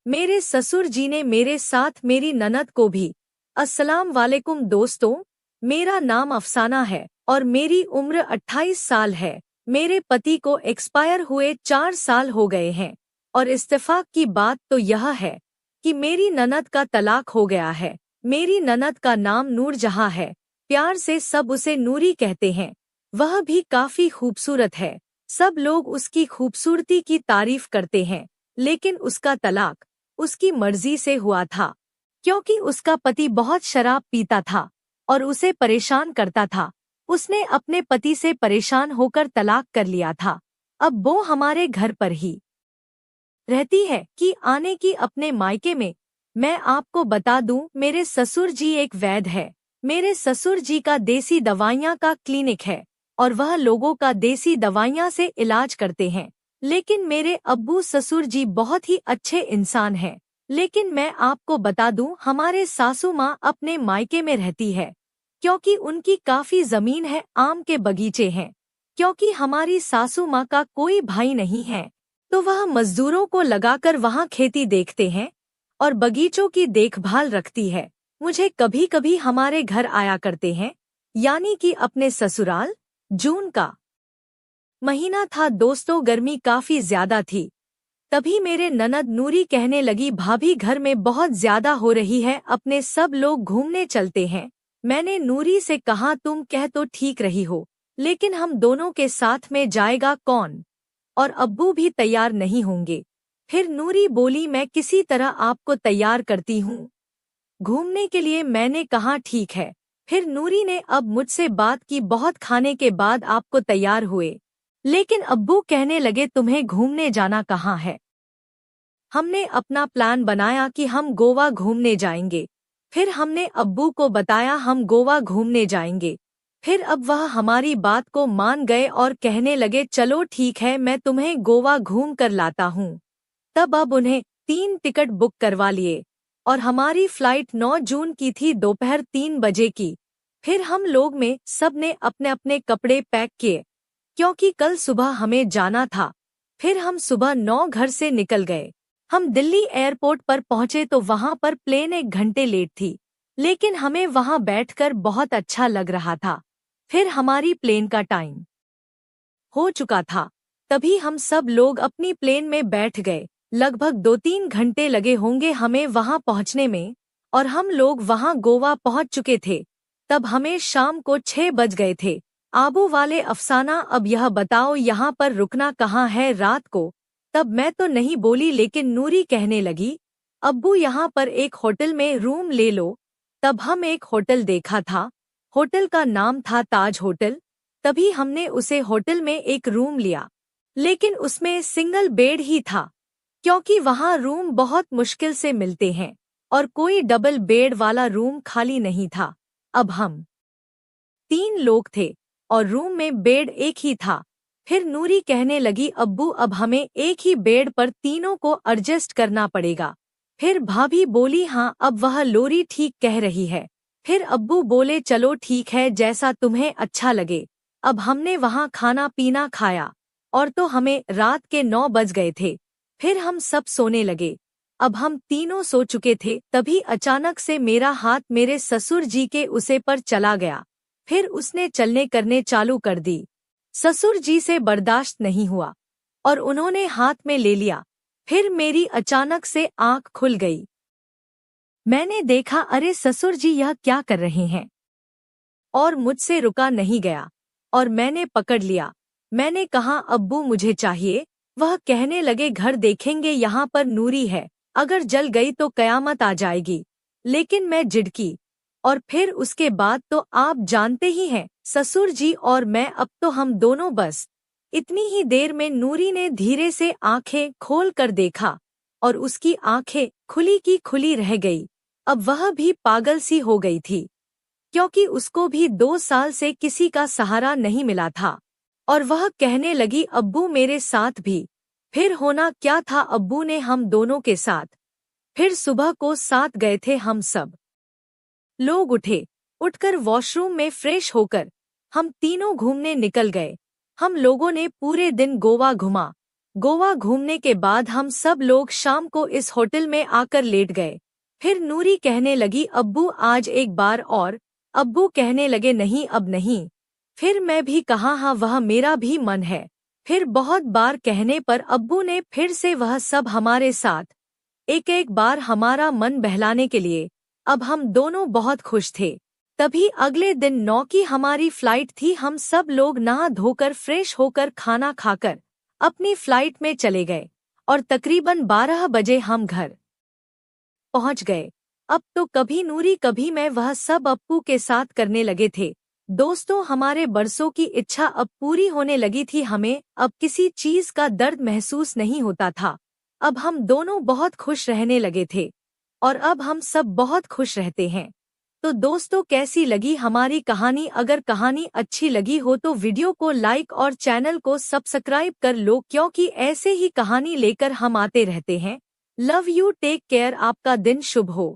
मेरे ससुर जी ने मेरे साथ मेरी ननद को भी। अस्सलाम वालेकुम दोस्तों, मेरा नाम अफसाना है और मेरी उम्र 28 साल है। मेरे पति को एक्सपायर हुए 4 साल हो गए हैं और इत्तेफाक की बात तो यह है कि मेरी ननद का तलाक हो गया है। मेरी ननद का नाम नूरजहां है, प्यार से सब उसे नूरी कहते हैं। वह भी काफी खूबसूरत है, सब लोग उसकी खूबसूरती की तारीफ करते हैं। लेकिन उसका तलाक उसकी मर्जी से हुआ था, क्योंकि उसका पति बहुत शराब पीता था और उसे परेशान करता था। उसने अपने पति से परेशान होकर तलाक कर लिया था। अब वो हमारे घर पर ही रहती है कि आने की अपने मायके में। मैं आपको बता दूं, मेरे ससुर जी एक वैद्य है। मेरे ससुर जी का देसी दवाइयाँ का क्लिनिक है और वह लोगों का देसी दवाइयाँ से इलाज करते हैं। लेकिन मेरे अब्बू ससुर जी बहुत ही अच्छे इंसान हैं। लेकिन मैं आपको बता दूं, हमारे सासू माँ अपने मायके में रहती है, क्योंकि उनकी काफी जमीन है, आम के बगीचे हैं। क्योंकि हमारी सासू माँ का कोई भाई नहीं है, तो वह मजदूरों को लगाकर वहाँ खेती देखते हैं और बगीचों की देखभाल रखती है। मुझे कभी कभी हमारे घर आया करते हैं, यानी कि अपने ससुराल। जून का महीना था दोस्तों, गर्मी काफी ज्यादा थी। तभी मेरे ननद नूरी कहने लगी, भाभी घर में बहुत ज्यादा हो रही है, अपने सब लोग घूमने चलते हैं। मैंने नूरी से कहा, तुम कह तो ठीक रही हो, लेकिन हम दोनों के साथ में जाएगा कौन, और अब्बू भी तैयार नहीं होंगे। फिर नूरी बोली, मैं किसी तरह आपको तैयार करती हूँ घूमने के लिए। मैंने कहा ठीक है। फिर नूरी ने अब मुझसे बात की, बहुत खाने के बाद आपको तैयार हुए। लेकिन अब्बू कहने लगे, तुम्हें घूमने जाना कहाँ है। हमने अपना प्लान बनाया कि हम गोवा घूमने जाएंगे। फिर हमने अब्बू को बताया हम गोवा घूमने जाएंगे। फिर अब वह हमारी बात को मान गए और कहने लगे, चलो ठीक है, मैं तुम्हें गोवा घूम कर लाता हूँ। तब अब उन्हें 3 टिकट बुक करवा लिए और हमारी फ्लाइट 9 जून की थी, दोपहर 3 बजे की। फिर हम लोग में सब ने अपने अपने कपड़े पैक किए, क्योंकि कल सुबह हमें जाना था। फिर हम सुबह 9 घर से निकल गए। हम दिल्ली एयरपोर्ट पर पहुंचे तो वहां पर प्लेन 1 घंटे लेट थी, लेकिन हमें वहां बैठकर बहुत अच्छा लग रहा था। फिर हमारी प्लेन का टाइम हो चुका था, तभी हम सब लोग अपनी प्लेन में बैठ गए। लगभग 2-3 घंटे लगे होंगे हमें वहां पहुंचने में, और हम लोग वहां गोवा पहुंच चुके थे। तब हमें शाम को 6 बज गए थे। आबू वाले अफसाना, अब यह बताओ यहाँ पर रुकना कहाँ है रात को। तब मैं तो नहीं बोली, लेकिन नूरी कहने लगी, अब्बू यहाँ पर एक होटल में रूम ले लो। तब हम एक होटल देखा था, होटल का नाम था ताज होटल। तभी हमने उसे होटल में एक रूम लिया, लेकिन उसमें सिंगल बेड ही था, क्योंकि वहाँ रूम बहुत मुश्किल से मिलते हैं और कोई डबल बेड वाला रूम खाली नहीं था। अब हम 3 लोग थे और रूम में बेड एक ही था। फिर नूरी कहने लगी, अब्बू अब हमें एक ही बेड पर तीनों को एडजस्ट करना पड़ेगा। फिर भाभी बोली, हाँ अब वह लोरी ठीक कह रही है। फिर अब्बू बोले, चलो ठीक है, जैसा तुम्हें अच्छा लगे। अब हमने वहाँ खाना पीना खाया और तो हमें रात के 9 बज गए थे। फिर हम सब सोने लगे। अब हम तीनों सो चुके थे, तभी अचानक से मेरा हाथ मेरे ससुर जी के उसे पर चला गया। फिर उसने चलने करने चालू कर दी। ससुर जी से बर्दाश्त नहीं हुआ और उन्होंने हाथ में ले लिया। फिर मेरी अचानक से आंख खुल गई। मैंने देखा, अरे ससुर जी यह क्या कर रहे हैं, और मुझसे रुका नहीं गया और मैंने पकड़ लिया। मैंने कहा, अब्बू मुझे चाहिए। वह कहने लगे, घर देखेंगे, यहाँ पर नूरी है, अगर जल गई तो कयामत आ जाएगी। लेकिन मैं जिड़की, और फिर उसके बाद तो आप जानते ही हैं, ससुर जी और मैं, अब तो हम दोनों बस। इतनी ही देर में नूरी ने धीरे से आंखें खोल कर देखा और उसकी आंखें खुली की खुली रह गई। अब वह भी पागल सी हो गई थी, क्योंकि उसको भी 2 साल से किसी का सहारा नहीं मिला था। और वह कहने लगी, अब्बू मेरे साथ भी। फिर होना क्या था, अब्बू ने हम दोनों के साथ। फिर सुबह को साथ गए थे हम सब लोग। उठकर वॉशरूम में फ्रेश होकर हम तीनों घूमने निकल गए। हम लोगों ने पूरे दिन गोवा घुमा। गोवा घूमने के बाद हम सब लोग शाम को इस होटल में आकर लेट गए। फिर नूरी कहने लगी अब्बू आज एक बार और। अब्बू कहने लगे नहीं अब नहीं। फिर मैं भी कहा हाँ वह मेरा भी मन है। फिर बहुत बार कहने पर अब्बू ने फिर से वह सब हमारे साथ एक एक बार हमारा मन बहलाने के लिए। अब हम दोनों बहुत खुश थे। तभी अगले दिन 9 की हमारी फ्लाइट थी। हम सब लोग नहा धोकर फ्रेश होकर खाना खाकर अपनी फ्लाइट में चले गए और तकरीबन 12 बजे हम घर पहुंच गए। अब तो कभी नूरी कभी मैं वह सब अप्पू के साथ करने लगे थे। दोस्तों हमारे बरसों की इच्छा अब पूरी होने लगी थी। हमें अब किसी चीज का दर्द महसूस नहीं होता था। अब हम दोनों बहुत खुश रहने लगे थे और अब हम सब बहुत खुश रहते हैं। तो दोस्तों कैसी लगी हमारी कहानी? अगर कहानी अच्छी लगी हो तो वीडियो को लाइक और चैनल को सब्सक्राइब कर लो, क्योंकि ऐसे ही कहानी लेकर हम आते रहते हैं। लव यू, टेक केयर, आपका दिन शुभ हो।